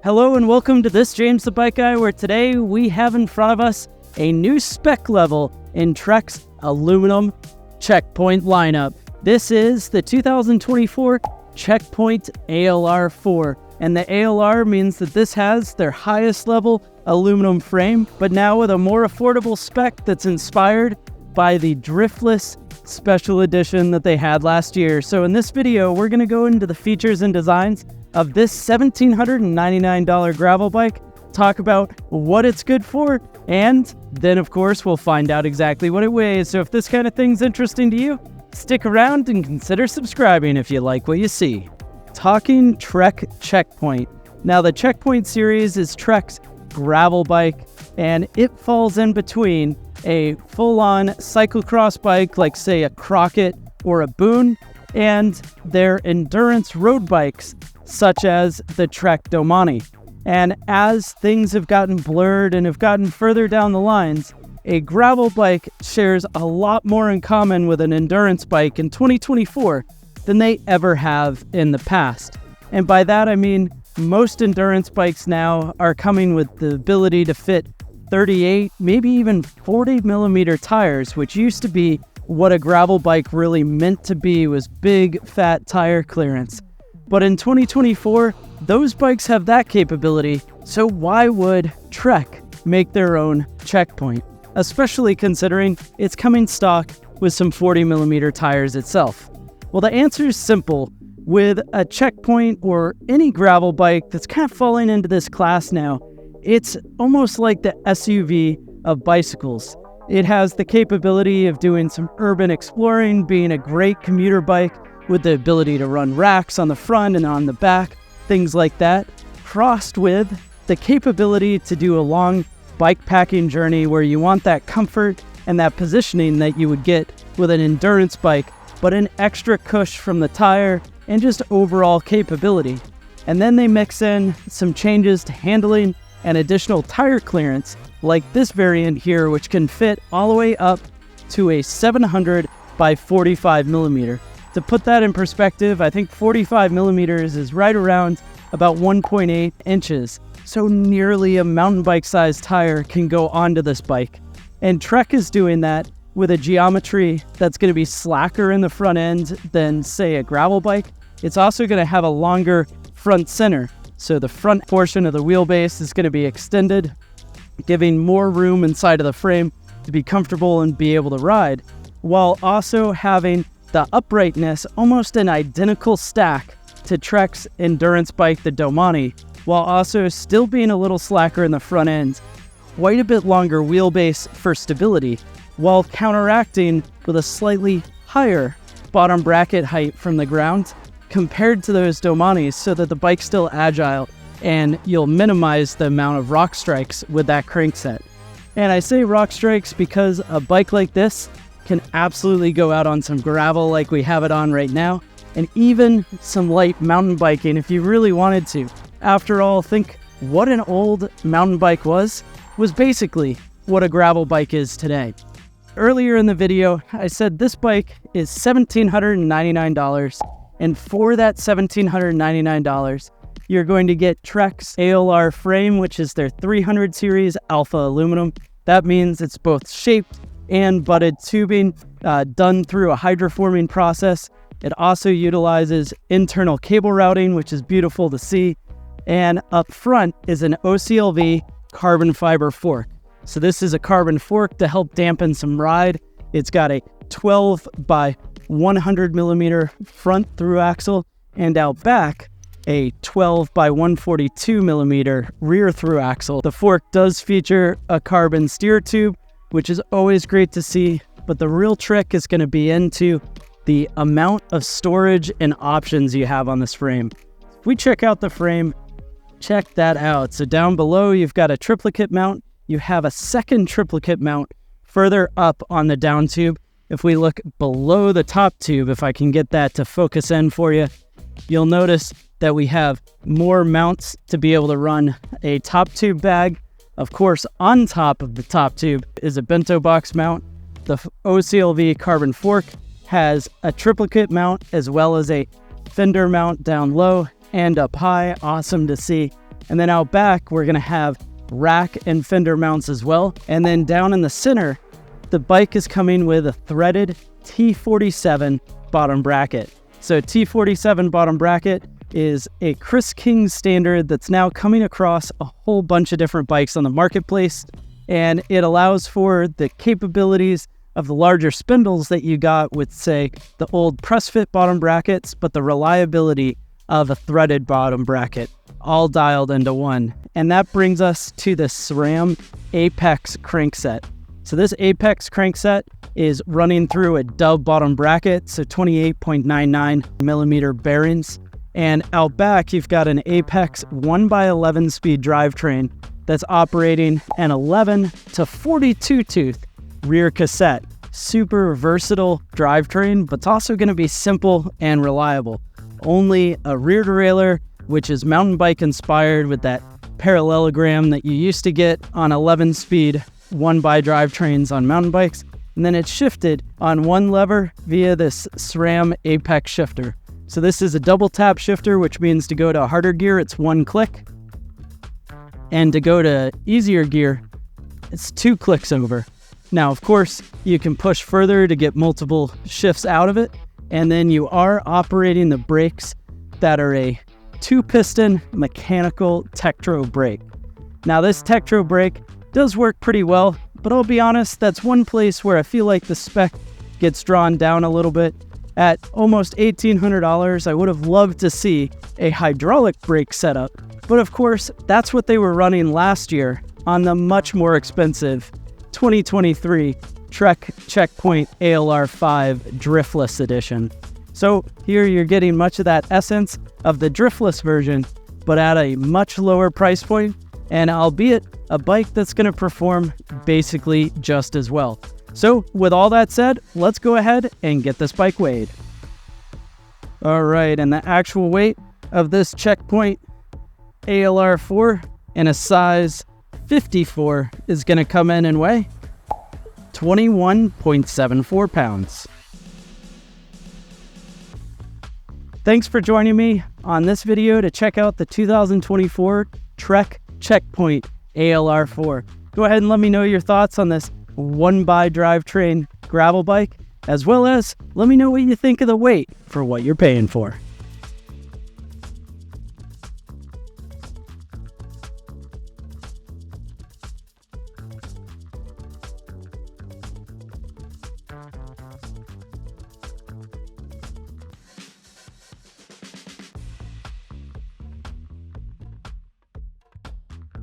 Hello and welcome to this James the Bike Guy, where today we have in front of us a new spec level in Trek's aluminum Checkpoint lineup. This is the 2024 Checkpoint ALR 4, and the ALR means that this has their highest level aluminum frame, but now with a more affordable spec that's inspired by the Driftless special edition that they had last year. So in this video, we're going to go into the features and designs of this $1,799 gravel bike, talk about what it's good for, and then of course we'll find out exactly what it weighs. So if this kind of thing's interesting to you, stick around and consider subscribing if you like what you see. Talking Trek Checkpoint. Now the Checkpoint series is Trek's gravel bike, and it falls in between a full-on cyclocross bike like say a Crockett or a Boone, and their endurance road bikes such as the Trek Domani. And as things have gotten blurred and have gotten further down the lines, a gravel bike shares a lot more in common with an endurance bike in 2024 than they ever have in the past. And by that I mean most endurance bikes now are coming with the ability to fit 38, maybe even 40 millimeter tires, which used to be what a gravel bike really meant to be, was big fat tire clearance. But in 2024, those bikes have that capability, so why would Trek make their own Checkpoint? Especially considering it's coming stock with some 40 millimeter tires itself. Well, the answer is simple. With a Checkpoint or any gravel bike that's kind of falling into this class now, it's almost like the SUV of bicycles. It has the capability of doing some urban exploring, being a great commuter bike with the ability to run racks on the front and on the back, things like that, crossed with the capability to do a long bike packing journey where you want that comfort and that positioning that you would get with an endurance bike, but an extra cush from the tire and just overall capability. And then they mix in some changes to handling and additional tire clearance, like this variant here, which can fit all the way up to a 700 by 45 millimeter. To put that in perspective, I think 45 millimeters is right around about 1.8 inches. So nearly a mountain bike sized tire can go onto this bike. And Trek is doing that with a geometry that's going to be slacker in the front end than say a gravel bike. It's also going to have a longer front center. So the front portion of the wheelbase is going to be extended, giving more room inside of the frame to be comfortable and be able to ride, while also having the uprightness almost an identical stack to Trek's endurance bike, the Domani, while also still being a little slacker in the front end. Quite a bit longer wheelbase for stability, while counteracting with a slightly higher bottom bracket height from the ground compared to those Domanis, so that the bike's still agile and you'll minimize the amount of rock strikes with that crankset. And I say rock strikes because a bike like this can absolutely go out on some gravel like we have it on right now, and even some light mountain biking if you really wanted to. After all, think what an old mountain bike was basically what a gravel bike is today. Earlier in the video, I said this bike is $1,799, and for that $1,799, you're going to get Trek's ALR frame, which is their 300 series alpha aluminum. That means it's both shaped and butted tubing done through a hydroforming process. It also utilizes internal cable routing, which is beautiful to see. And up front is an OCLV carbon fiber fork. So this is a carbon fork to help dampen some ride. It's got a 12 by 100 millimeter front through axle, and out back a 12 by 142 millimeter rear through axle. The fork does feature a carbon steer tube, which is always great to see, but the real trick is going to be into the amount of storage and options you have on this frame. If we check out the frame, check that out. So down below, you've got a triplicate mount. You have a second triplicate mount further up on the down tube. If we look below the top tube, if I can get that to focus in for you, you'll notice that we have more mounts to be able to run a top tube bag. Of course, on top of the top tube is a bento box mount. The OCLV carbon fork has a triplicate mount as well as a fender mount down low and up high. Awesome to see. And then out back, we're gonna have rack and fender mounts as well. And then down in the center, the bike is coming with a threaded T47 bottom bracket. So T47 bottom bracket is a Chris King standard that's now coming across a whole bunch of different bikes on the marketplace. And it allows for the capabilities of the larger spindles that you got with, say, the old press fit bottom brackets, but the reliability of a threaded bottom bracket, all dialed into one. And that brings us to the SRAM Apex crankset. So this Apex crankset is running through a dub bottom bracket, so 28.99 millimeter bearings. And out back, you've got an Apex 1x11 speed drivetrain that's operating an 11 to 42 tooth rear cassette. Super versatile drivetrain, but it's also going to be simple and reliable. Only a rear derailleur, which is mountain bike inspired with that parallelogram that you used to get on 11 speed 1x drivetrains on mountain bikes. And then it's shifted on one lever via this SRAM Apex shifter. So this is a double tap shifter, which means to go to harder gear, it's one click. And to go to easier gear, it's 2 clicks over. Now, of course, you can push further to get multiple shifts out of it. And then you are operating the brakes that are a 2-piston mechanical Tektro brake. Now, this Tektro brake does work pretty well, but I'll be honest, that's one place where I feel like the spec gets drawn down a little bit. At almost $1,800, I would have loved to see a hydraulic brake setup. But of course, that's what they were running last year on the much more expensive 2023 Trek Checkpoint ALR 5 Driftless edition. So here you're getting much of that essence of the Driftless version, but at a much lower price point, and albeit a bike that's going to perform basically just as well. So with all that said, let's go ahead and get this bike weighed. All right, and the actual weight of this Checkpoint ALR 4 in a size 54 is going to come in and weigh 21.74 pounds. Thanks for joining me on this video to check out the 2024 Trek Checkpoint ALR 4. Go ahead and let me know your thoughts on this 1x drivetrain gravel bike, as well as let me know what you think of the weight for what you're paying for.